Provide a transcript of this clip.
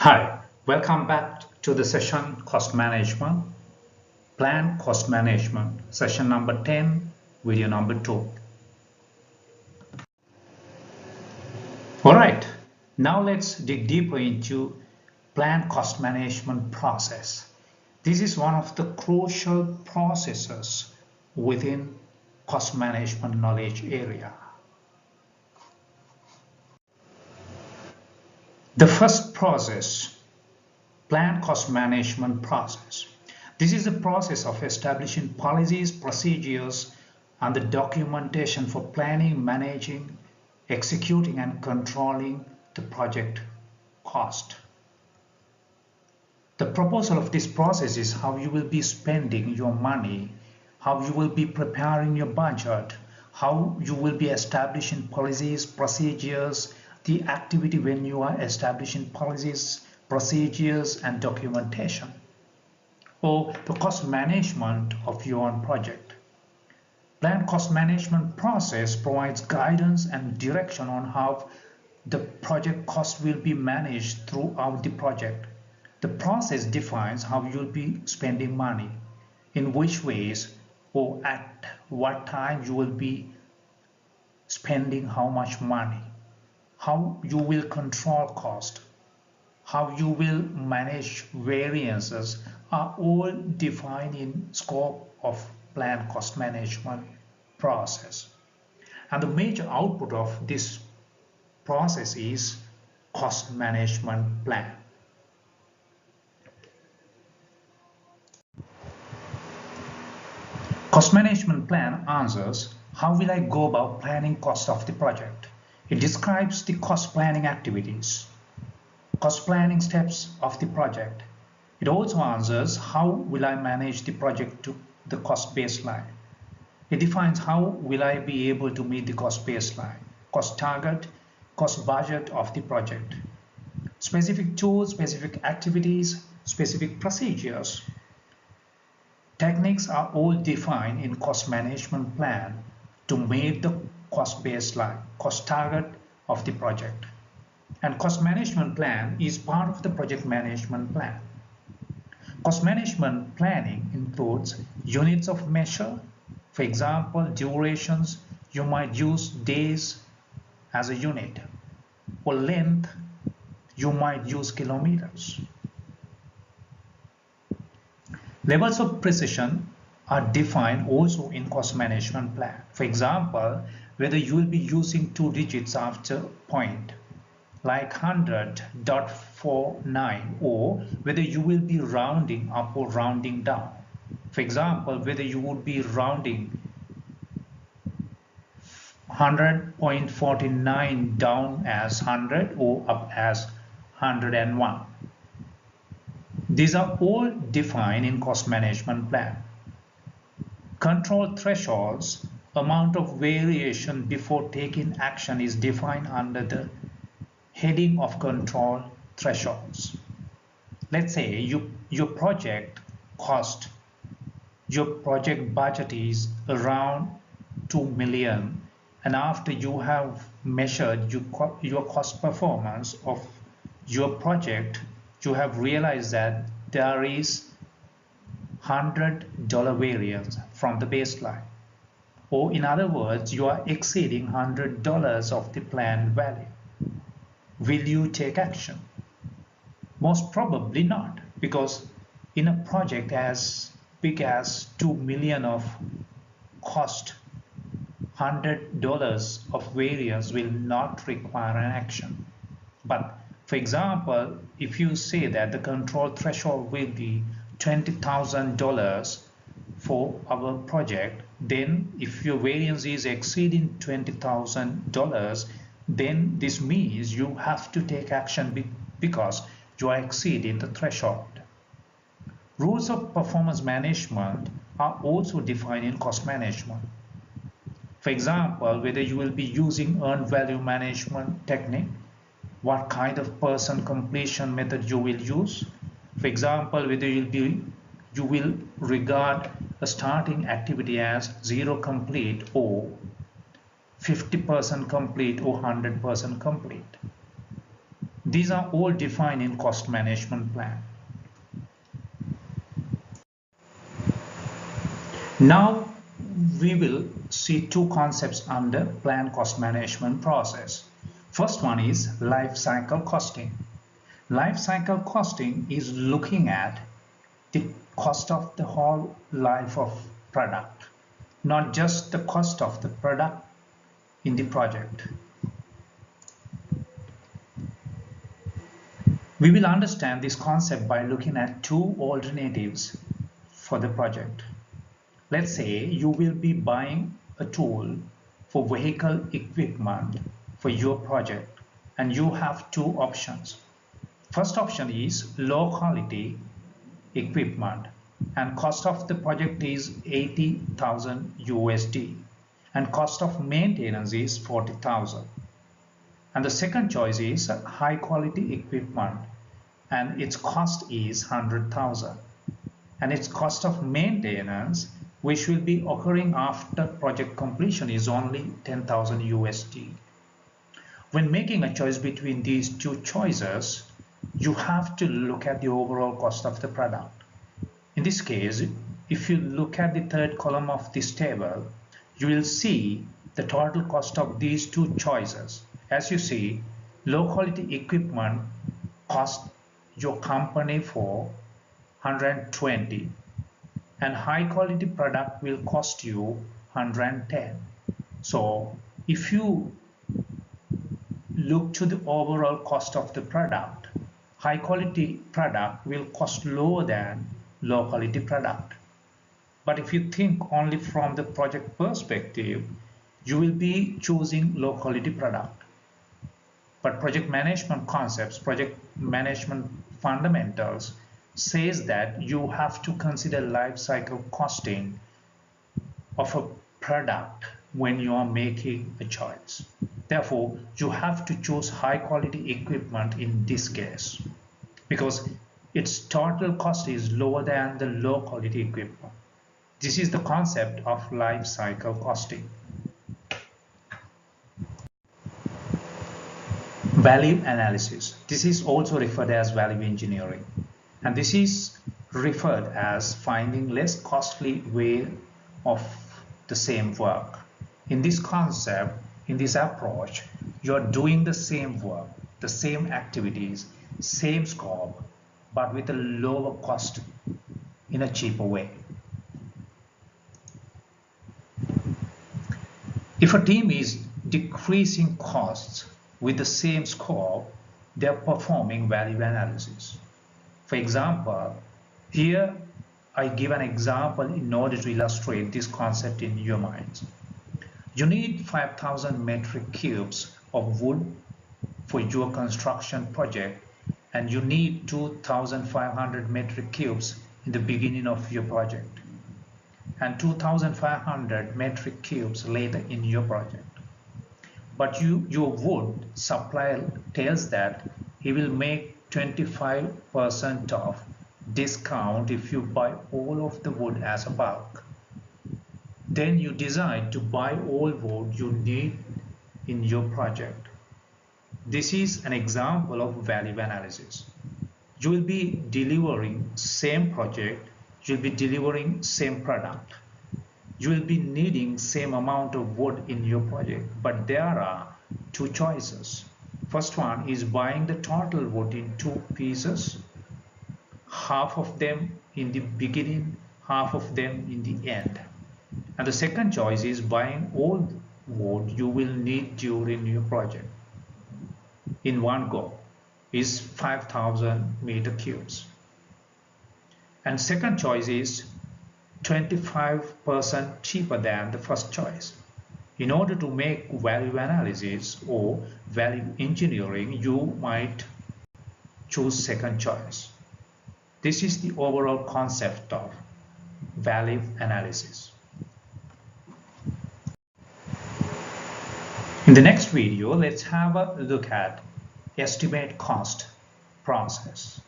Hi, welcome back to the session Cost Management, Plan Cost Management, session number 10, video number 2. Alright, now let's dig deeper into Plan Cost Management process. This is one of the crucial processes within cost management knowledge area. The first process, Plan Cost Management process. This is the process of establishing policies, procedures, and the documentation for planning, managing, executing, and controlling the project cost. The proposal of this process is how you will be spending your money, how you will be preparing your budget, how you will be establishing policies, procedures, the activity when you are establishing policies, procedures, and documentation, or the cost management of your own project. Plan cost management process provides guidance and direction on how the project cost will be managed throughout the project. The process defines how you'll be spending money, in which ways or at what time you will be spending how much money, how you will control cost, how you will manage variances are all defined in scope of plan cost management process. And the major output of this process is cost management plan. Cost management plan answers how will I go about planning cost of the project. It describes the cost planning activities, cost planning steps of the project. It also answers how will I manage the project to the cost baseline. It defines how will I be able to meet the cost baseline, cost target, cost budget of the project. Specific tools, specific activities, specific procedures, techniques are all defined in cost management plan to meet the cost baseline, cost target of the project. And cost management plan is part of the project management plan. Cost management planning includes units of measure. For example, durations, you might use days as a unit, or length, you might use kilometers. Levels of precision are defined also in cost management plan. For example, whether you will be using 2 digits after point, like 100.49, or whether you will be rounding up or rounding down. For example, whether you would be rounding 100.49 down as 100 or up as 101. These are all defined in cost management plan. Control thresholds, amount of variation before taking action, is defined under the heading of control thresholds. Let's say your project cost, your project budget is around 2 million, and after you have measured your cost performance of your project, you have realized that there is $100 variance from the baseline, or in other words, you are exceeding $100 of the planned value. Will you take action? Most probably not, because in a project as big as 2 million of cost, $100 of variance will not require an action. But for example, if you say that the control threshold will be $20,000 for our project, then if your variance is exceeding $20,000, then this means you have to take action because you are exceeding the threshold. Rules of performance management are also defined in cost management. For example, whether you will be using earned value management technique, what kind of person completion method you will use. For example, whether you will regard a starting activity as 0 complete or 50% complete or 100% complete. These are all defined in cost management plan. Now we will see two concepts under plan cost management process. First one is life cycle costing. Life cycle costing is looking at the cost of the whole life of product, not just the cost of the product in the project. We will understand this concept by looking at two alternatives for the project. Let's say you will be buying a tool for vehicle equipment for your project, and you have two options. First option is low quality equipment, and cost of the project is 80,000 USD, and cost of maintenance is 40,000. And the second choice is high quality equipment, and its cost is 100,000, and its cost of maintenance, which will be occurring after project completion, is only 10,000 USD. When making a choice between these two choices, you have to look at the overall cost of the product. In this case, if you look at the third column of this table, you will see the total cost of these two choices. As you see, low quality equipment cost your company for 120, and high quality product will cost you 110. So if you look to the overall cost of the product, high quality product will cost lower than low quality product. But if you think only from the project perspective, you will be choosing low quality product. But project management concepts, project management fundamentals says that you have to consider life cycle costing of a product when you are making a choice. Therefore, you have to choose high quality equipment in this case because its total cost is lower than the low quality equipment. This is the concept of life cycle costing. Value analysis. This is also referred as value engineering, and this is referred as finding less costly way of the same work. In this concept, in this approach, you are doing the same work, the same activities, same scope, but with a lower cost in a cheaper way. If a team is decreasing costs with the same scope, they are performing value analysis. For example, here I give an example in order to illustrate this concept in your minds. You need 5,000 metric cubes of wood for your construction project, and you need 2,500 metric cubes in the beginning of your project, and 2,500 metric cubes later in your project. But your wood supplier tells that he will make 25% of discount if you buy all of the wood as a bulk. Then you decide to buy all wood you need in your project. This is an example of value analysis. You will be delivering same project, you will be delivering same product. You will be needing same amount of wood in your project, but there are two choices. First one is buying the total wood in two pieces, half of them in the beginning, half of them in the end. And the second choice is buying all wood you will need during your project in one go, is 5,000 meter cubes. And second choice is 25% cheaper than the first choice. In order to make value analysis or value engineering, you might choose second choice. This is the overall concept of value analysis. In the next video, let's have a look at estimate cost process.